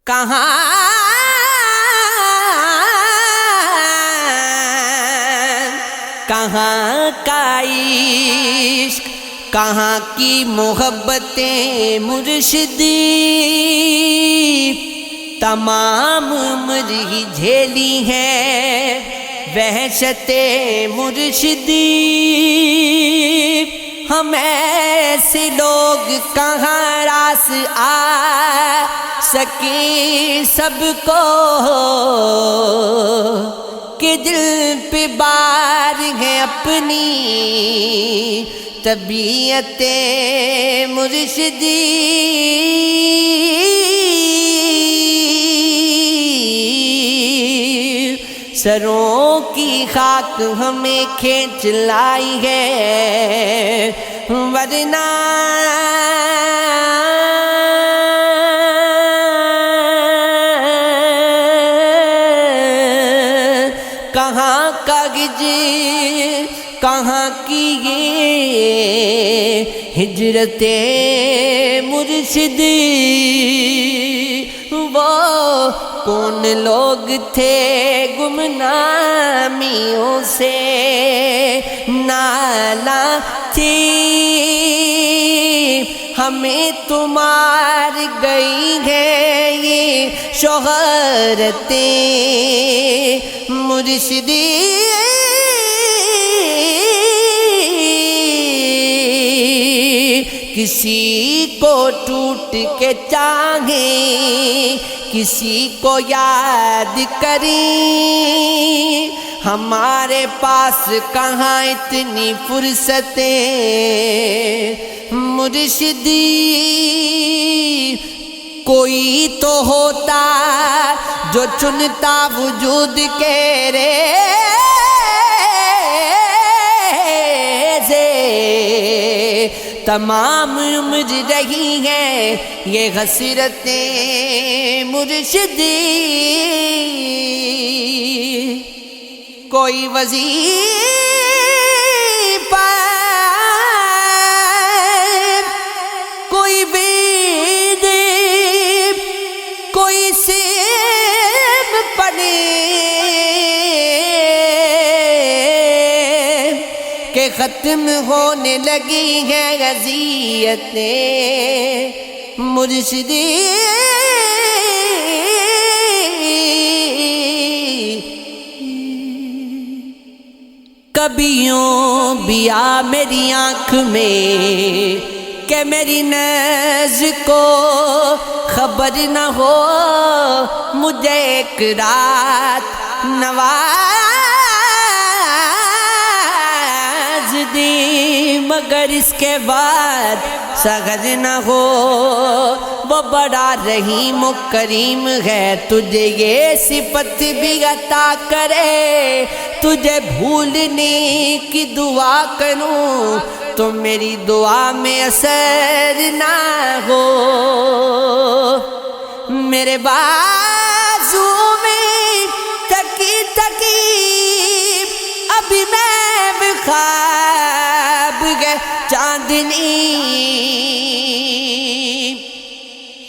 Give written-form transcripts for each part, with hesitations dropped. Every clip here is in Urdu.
کہاں کا عشق، کہاں کی محبتیں مرشدی، تمام عمر ہی جھیلی ہے وحشتیں مرشدی۔ ہم ایسے لوگ کہاں راس آ سکیں سب کو کہ دل پہ بار ہے اپنی طبیعت مرشدی۔ سروں کی خاک ہمیں کھینچ لائی ہے، ورنہ کہاں کا گج، کہاں کی یہ ہجرت مرشدی۔ وہ کون لوگ تھے گمنامیوں سے نالا تھی، ہمیں تمہار گئی ہے یہ شہرتیں مرشدی۔ کسی کو ٹوٹ کے چاہیں، کسی کو یاد کریں، ہمارے پاس کہاں اتنی فرصتیں مرشدی۔ کوئی تو ہوتا جو چنتا وجود کے تمام عمر رہی ہے یہ حسرتیں مرشدی۔ کوئی وظیفہ، کوئی بیت، کوئی سیم پڑھے کہ ختم ہونے لگی ہے اذیتیں مرشدی۔ کبھی یوں بھی آ میری آنکھ میں کہ میری ناز کو خبر نہ ہو، مجھے ایک رات نواز دی، مگر اس کے بعد سحر نہ ہو۔ وہ بڑا رحیم و کریم ہے، تجھے یہ صفت بھی عطا کرے، تجھے بھولنے کی دعا کروں تو میری دعا میں اثر نہ ہو۔ میرے بازو میں تکی تکی ابھی میں بھی خواب گئے چاندنی،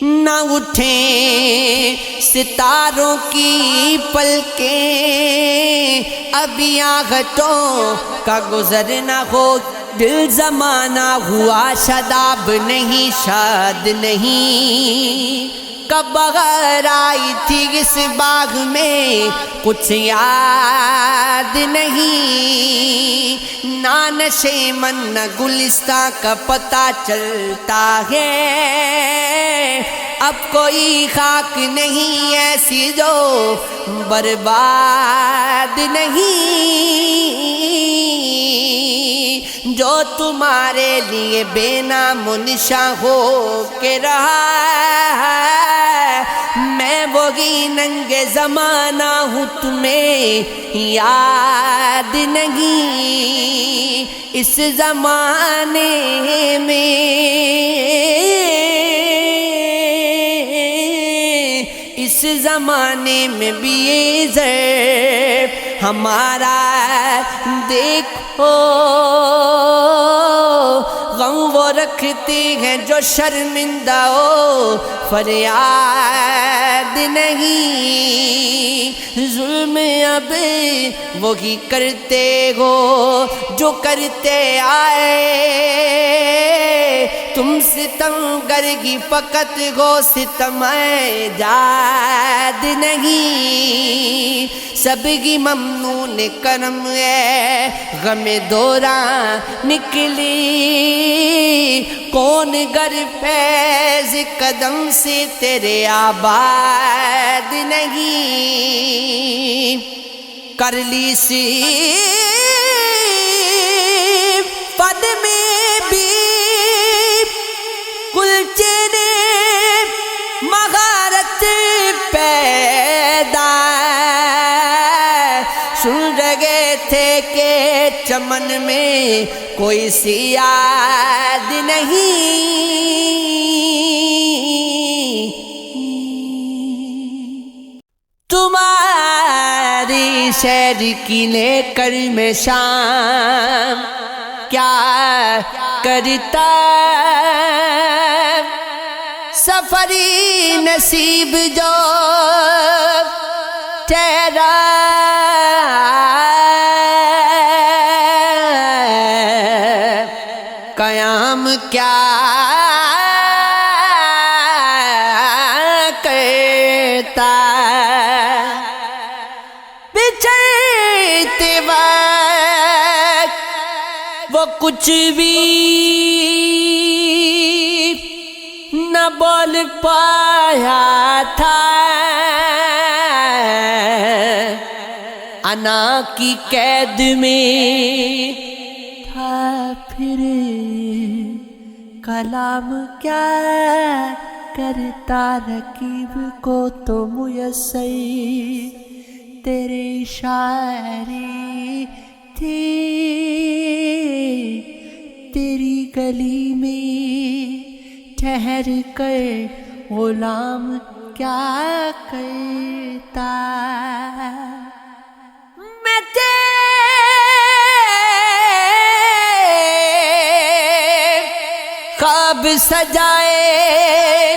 نہ اٹھیں ستاروں کی پلکیں، ابھی آہتوں کا گزر نہ ہو۔ دل زمانہ ہوا شاداب نہیں، شاد نہیں، کب بغیر آئی تھی اس باغ میں کچھ یاد نہیں، نہ نشے من نہ گلستاں کا پتہ چلتا ہے۔ اب کوئی خاک نہیں ایسی جو برباد نہیں، جو تمہارے لیے بے نام و نشاں ہو کے رہا۔ میں وہی ننگ زمانہ ہوں، تمہیں یاد نہیں، اس زمانے میں، اس زمانے میں بھی یہ ضرب ہمارا دیکھو، غم وہ رکھتے ہیں جو شرمندہ ہو، فریاد نہیں، ظلم اب وہی کرتے ہو جو کرتے آئے، تم ستم گر کی فقط ہو ستم جاد نہیں، سب کی ممنون کرم ہے غم دوران نکلی، کون گر فیض قدم سے تیرے آباد نہیں، کر لی سی پد میں بھی کلچے نے مہارت پیدا، سن رہے تھے کہ چمن میں کوئی سی یاد نہیں، تمہاری شہر کی لے کر میں شام کیا کرتا، سفری نصیب جو ٹھہرا، قیام کیا کرتا، بچھڑتے وقت وہ کچھ بھی نہ بول پایا تھا، انا کی قید میں تھا، پھر کلام کیا کرتا، رقیب کو تو میسر تیرے شاعری تھی، تیری گلی میں ٹھہر کر غلام کیا کرتا، میں خواب سجائے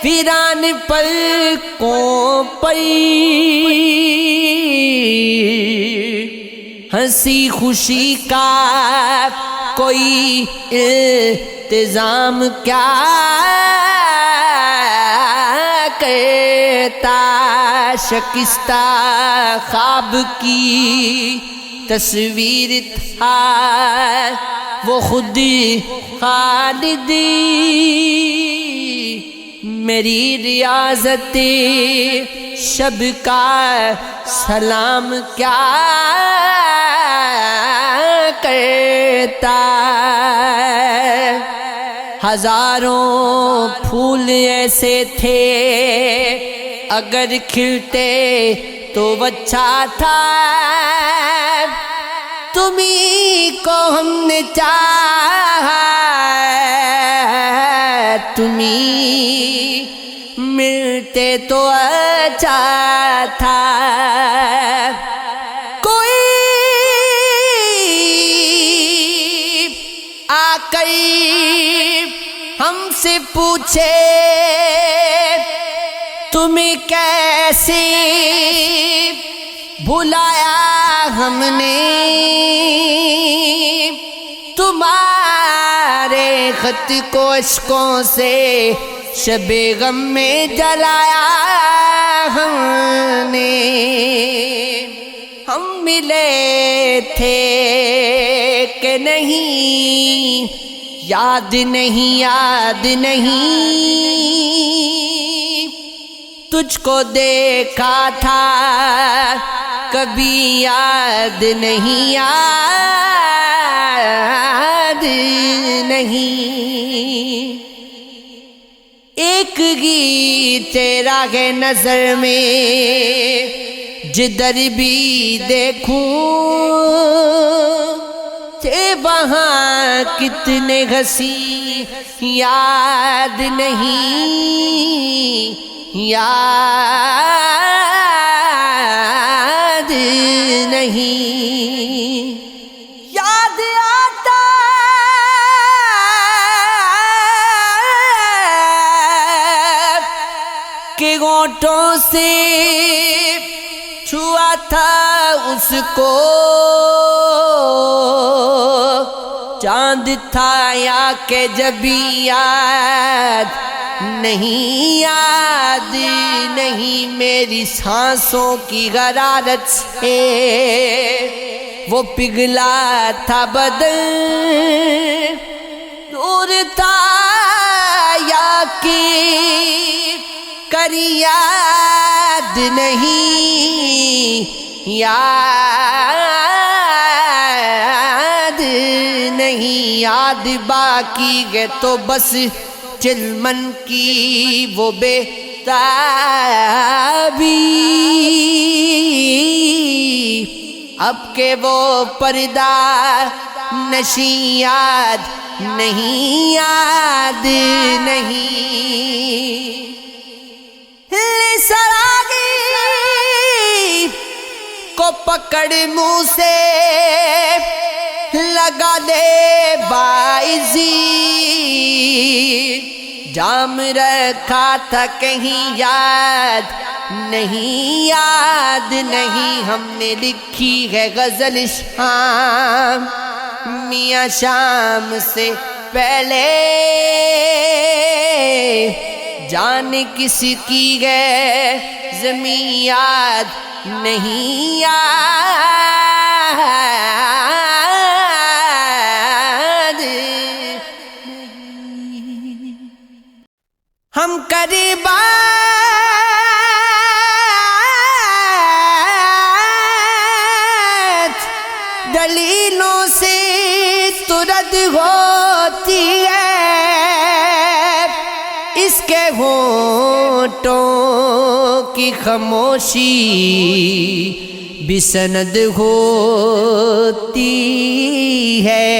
ویران پلکوں پر، ہنسی خوشی کا کوئی انتظام کیا کرتا، شکستہ خواب کی تصویر تھا وہ خود خالد، میری ریاضت شب کا سلام کیا کرتا، ہزاروں پھول ایسے تھے اگر کھلتے تو اچھا تھا، تمہیں کو ہم نے چاہا، تمہیں ملتے تو اچھا تھا، کوئی آ کر ہم سے پوچھے تمہیں کیسے بھلایا ہم نے، تمہارے خط کو اشکوں سے شب غم میں جلایا ہم نے، ہم ملے تھے کہ نہیں، یاد نہیں یاد نہیں، تجھ کو دیکھا تھا کبھی یاد نہیں یاد نہیں، ایک گیت تیرا ہے نظر میں جدھر بھی دیکھوں، تھے وہاں کتنے ہنسی یاد نہیں یاد نہیں، یاد آتا کہ وہ ہونٹوں سے چھوا تھا اس کو چاند تھا یا کہ جبھی یاد نہیں، یاد نہیں میری سانسوں کی غرارت سے وہ پگھلا تھا بدن، دور تھا یا کہ کری یاد نہیں، یاد نہیں، یاد باقی ہے تو بس چلمن کی وہ بے تابی، اب کہ وہ پردہ نشیں یاد نہیں، یاد نہیں، سراغی کو پکڑ منہ سے لگا دے باعزی، جام رکھا تھا کہیں یاد نہیں، یاد نہیں، ہم نے لکھی ہے غزل شام میاں شام سے پہلے، جان کس کی ہے زمین یاد نہیں، یاد نہیں، ہم قریبات دلیلوں سے تو رد ہوتی ہے، اس کے ہونٹوں کی خاموشی بھی سند ہوتی ہے،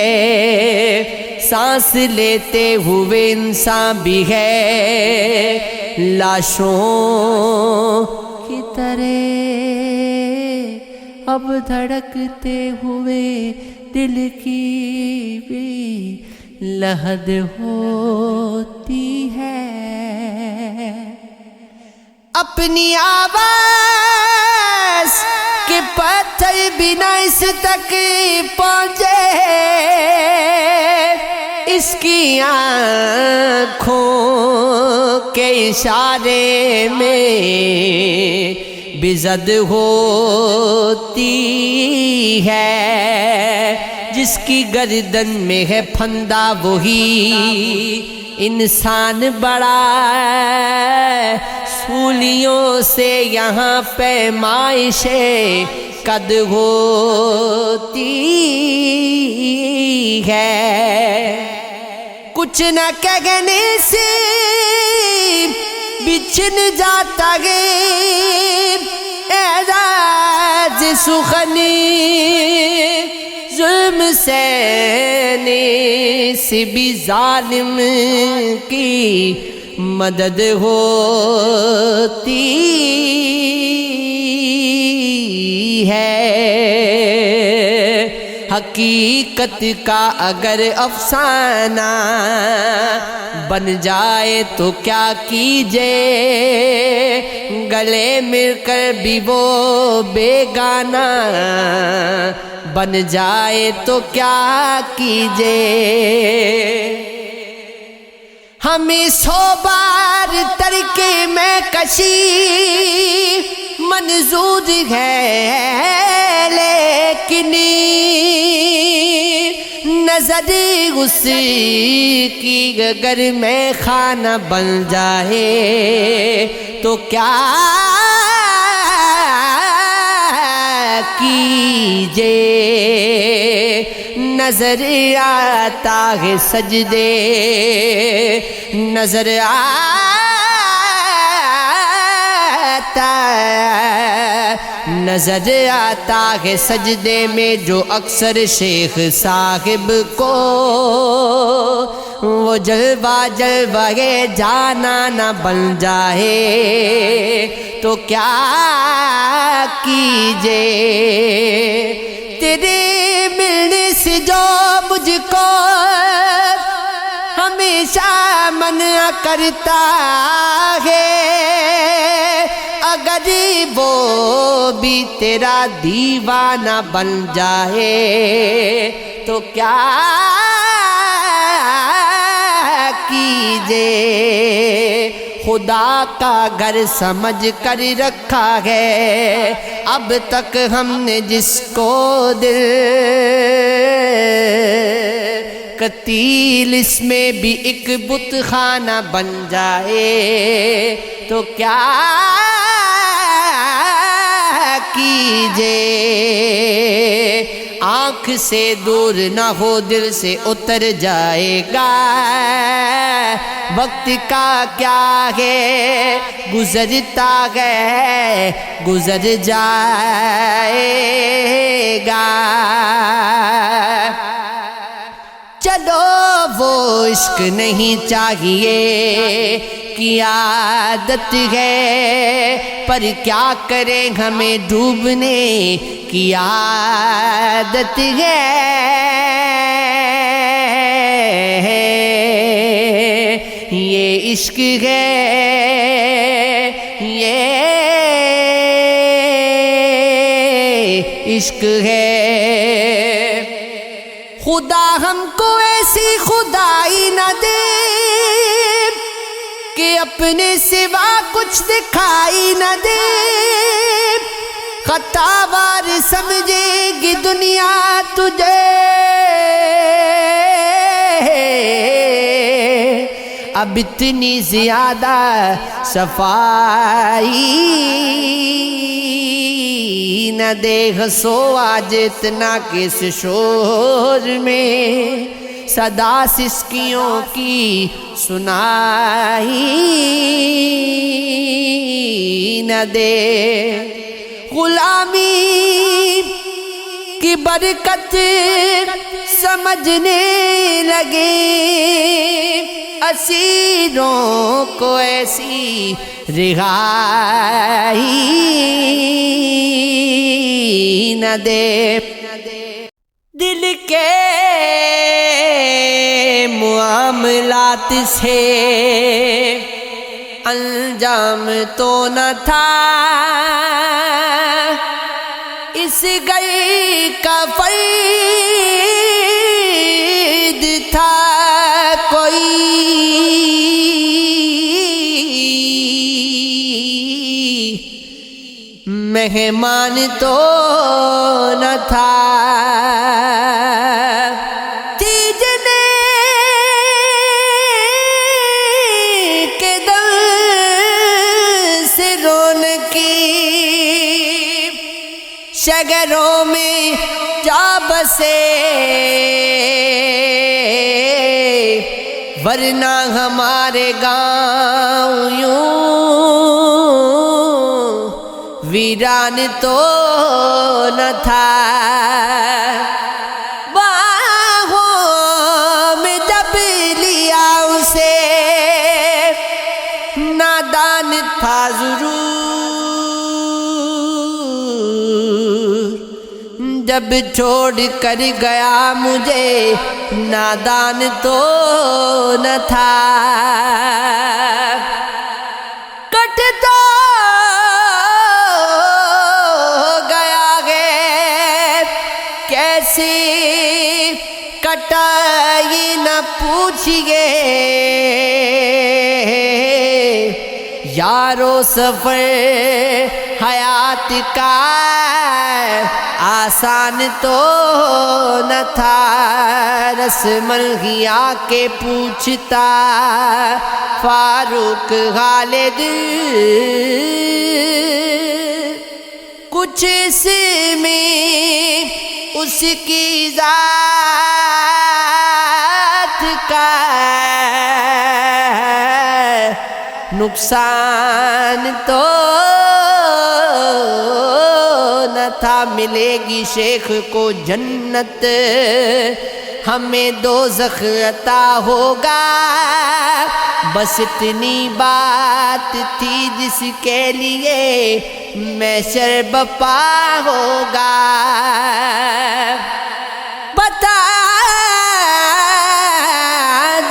سانس لیتے ہوئے انسان بھی ہے لاشوں کی طرح، اب دھڑکتے ہوئے دل کی بھی لحد ہوتی ہے، اپنی آواز کے پتھر بنا اس تک پہنچے، اس کی آنکھوں کے اشارے میں بھی زد ہوتی ہے، جس کی گردن میں ہے پھندا وہی انسان بڑا، سولیوں سے یہاں پیمائش قد ہوتی ہے، کچھ نہ کہنے سے بچھن جاتا ہے اعراض سخنی، ظلم سہنے سے بھی ظالم کی مدد ہوتی ہے، حقیقت کا اگر افسانہ بن جائے تو کیا کیجے، گلے مل کر بھی وہ بیگانہ بن جائے تو کیا کیجے، ہمیں 100 بار ترک میں کشی منظور ہے، لیکن نظر اس کی اگر میں خانہ بن جائے تو کیا کیجے، نظر آتا ہے سجدے، نظر آتا ہے سجدے میں جو اکثر شیخ صاحب کو وہ جلوہ جانا نہ بن جائے تو کیا کیجے، تیرے ملنے سے جو مجھ کو ہمیشہ منع کرتا ہے اگر وہ بھی تیرا دیوانہ بن جائے تو کیا کیجے، خدا کا گھر سمجھ کر رکھا ہے اب تک ہم نے جس کو دل، قتیل اس میں بھی ایک بت خانہ بن جائے تو کیا کیجے، آنکھ سے دور نہ ہو دل سے اتر جائے گا، وقت کا کیا ہے گزرتا ہے گزر جائے گا، چلو وہ عشق نہیں چاہیے کی عادت ہے، پر کیا کریں ہمیں ڈوبنے کی عادت ہے، یہ عشق ہے یہ عشق ہے، خدا ہم کو ایسی خدائی نہ دے کہ اپنے سوا کچھ دکھائی نہ دے، خطا وار سمجھے گی دنیا تجھے، اب اتنی زیادہ صفائی نہ دے، ہنسو آج اتنا کس شور میں، صدا سسکیوں کی سنائی نہ دے، غلامی کی برکت سمجھنے لگے، اسیروں کو ایسی رہائی نہ دے، دل کے معاملات سے انجام تو نہ تھا، اس گھر کا فرد تھا کوئی، مہمان تو نہ تھا، تیجنے کے دل سے رونقی شگروں میں جا بسے، ورنہ ہمارے گاؤں یوں ویران تو نہ تھا، باہوں میں جب لیا اسے نادان تھا ضرور، جب چھوڑ کر گیا مجھے نادان تو نہ تھا، کٹتا کیسے کٹا یہ نہ پوچھئے، یارو سفر حیات کا آسان تو نہ تھا، رسمل ہی آ کے پوچھتا فاروق خالد، کچھ اس میں اس کی ذات کا نقصان تو نہ تھا، ملے گی شیخ کو جنت ہمیں دوزخ عطا ہوگا، بس اتنی بات تھی جس کے لیے محشر بپا ہوگا، بتا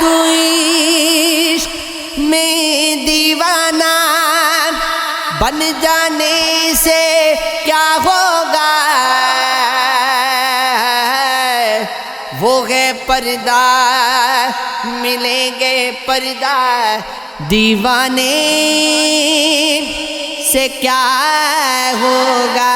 دوں عشق میں دیوانہ بن جانے سے کیا ہوگا، وہ ہے پردہ ملیں گے پردہ، دیوانے سے کیا ہوگا۔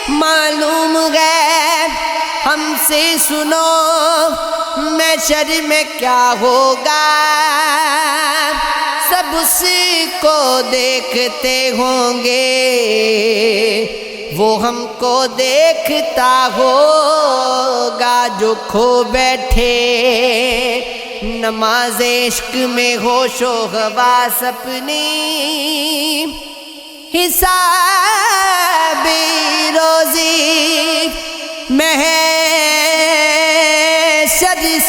معلوم ہے ہم سے سنو محشر میں کیا ہوگا، سب اس کو دیکھتے ہوں گے، وہ ہم کو دیکھتا ہوگا۔ جو کھو بیٹھے نماز عشق میں ہوش و حواس اپنی، حساب روزی محشر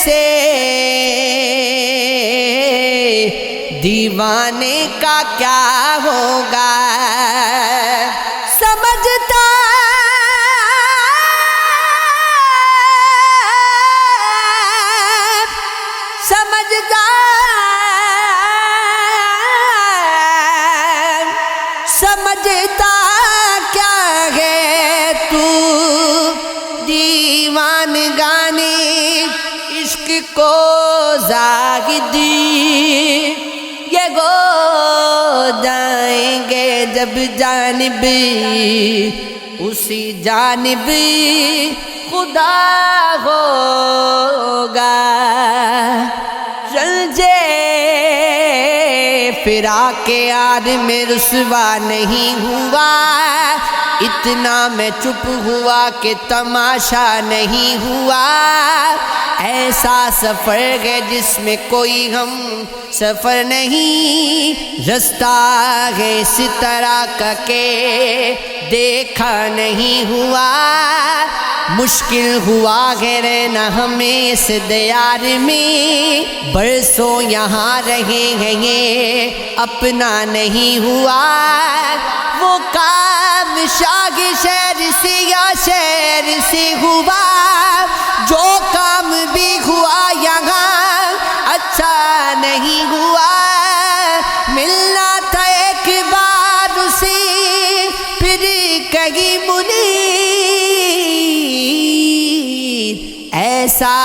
سے دیوانے کا کیا ہوگا۔ سمجھتا سمجھتا کیا ہے تو دیوان گانی عشق کو زاہدی، یہ گو جائیں گے جب جانب اسی جانب خدا ہوگا۔ رنجے فراق یار میں رسوا نہیں ہوا، اتنا میں چپ ہوا کہ تماشا نہیں ہوا۔ ایسا سفر ہے جس میں کوئی ہم سفر نہیں، رستہ ہے اس طرح کا کہ دیکھا نہیں ہوا۔ مشکل ہوا ہے رہنا ہمیں اس دیار میں، برسوں یہاں رہے ہیں یہ اپنا نہیں ہوا۔ وہ کام شاہ شہر سے یا شہر سے ہوا، جو کام بھی ہوا یہاں اچھا نہیں ہوا۔ ملنا تھا ایک بار اسے پھر کہیں منیر، ایسا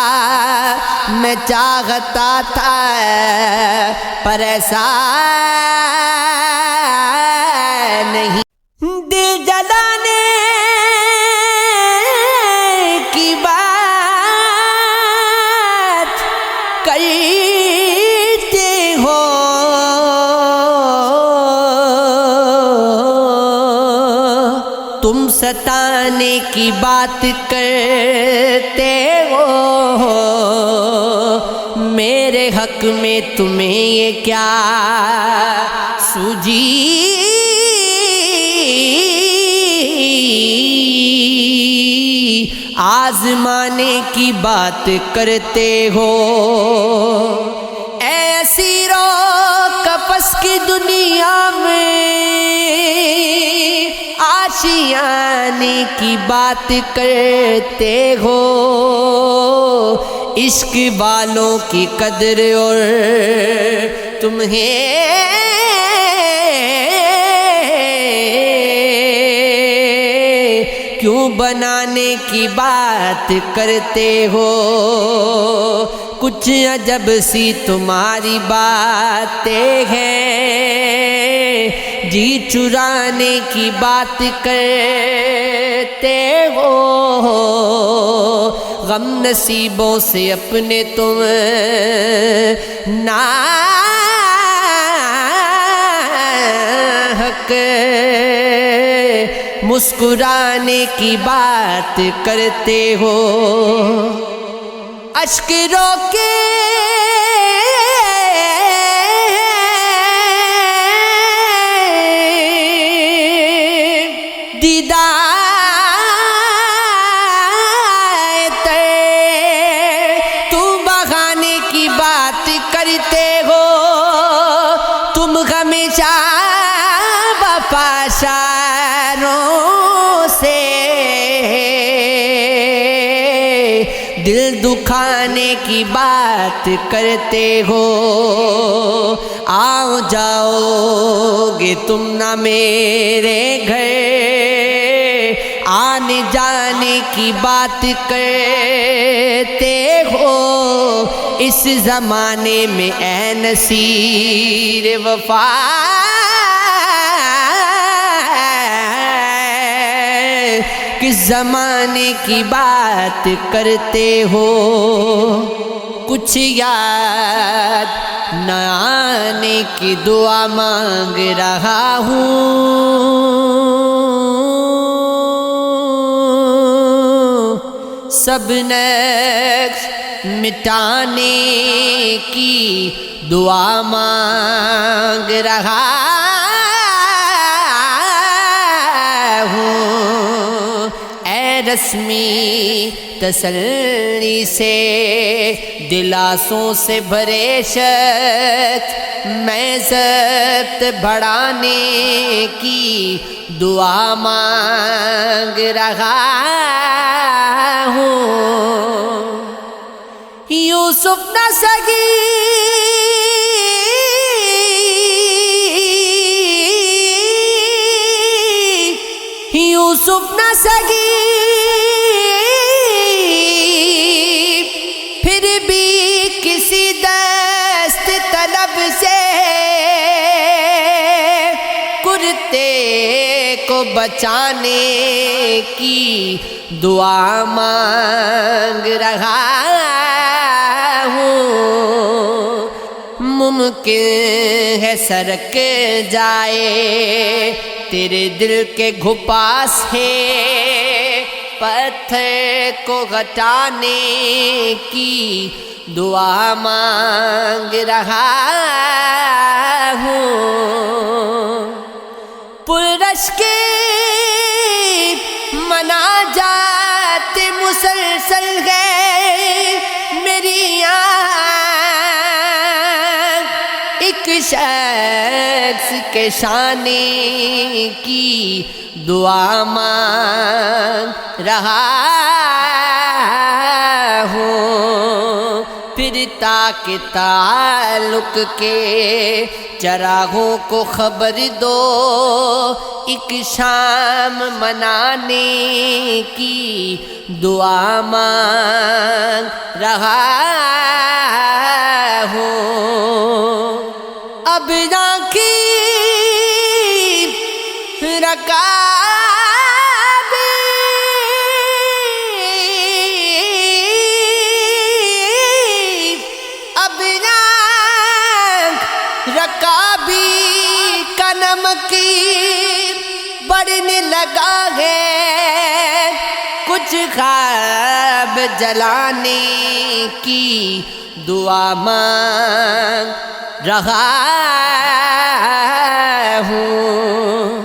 میں چاہتا تھا پر ایسا نہیں۔ دل جلانے کی بات کرتے ہو، تم ستانے کی بات کرتے ہو، میرے حق میں تمہیں یہ کیا سوجھی۔ آزمانے کی بات کرتے ہو، اے اسیرو کفس کی دنیا میں آشیانے کی بات کرتے ہو۔ عشق والوں کی قدر اور تمہیں کیوں بنانے کی بات کرتے ہو۔ کچھ عجب سی تمہاری باتیں ہیں، جی چرانے کی بات کرتے ہو۔ غم نصیبوں سے اپنے تم ناحق مسکرانے کی بات کرتے ہو۔ اشک روکے تم بہانے کی بات کرتے ہو۔ ہمیشہ وفاشاروں سے دل دکھانے کی بات کرتے ہو، آؤ جاؤ گے تم نہ میرے گھر، آنے جانے کی بات کرتے ہو، اس زمانے میں اے نصیر وفا، کس زمانے کی بات کرتے ہو، کچھ یاد نہ آنے کی دعا مانگ رہا ہوں، سب نقص مٹانے کی دعا مانگ رہا ہوں، اے رسمی تسلی سے دلاسوں سے بھرے شخص، میں ضبط بڑھانے کی دعا مانگ رہا ہوں، یوسف نہ سگی یوسف نہ سگی پھر بھی کسی دست طلب سے کرتے کو بچانے کی دعا مانگ رہا ہوں، ممکن ہے سرک جائے تیرے دل کے گھپا سے، پتھر کو ہٹانے کی دعا مانگ رہا ہوں، پررش کے مناجات مسلسل ہے میری آنکھ، ایک شخص کے شانے کی دعا مانگ رہا ہوں، پھر تاکہ تعلق کے چراغوں کو خبر دو، ایک شام منانے کی دعا مانگ رہا ہوں، اب نہ کی رکابی کا نمکی بڑھنے لگا ہے، کچھ خواب جلانے کی دعا مانگ رہا ہوں،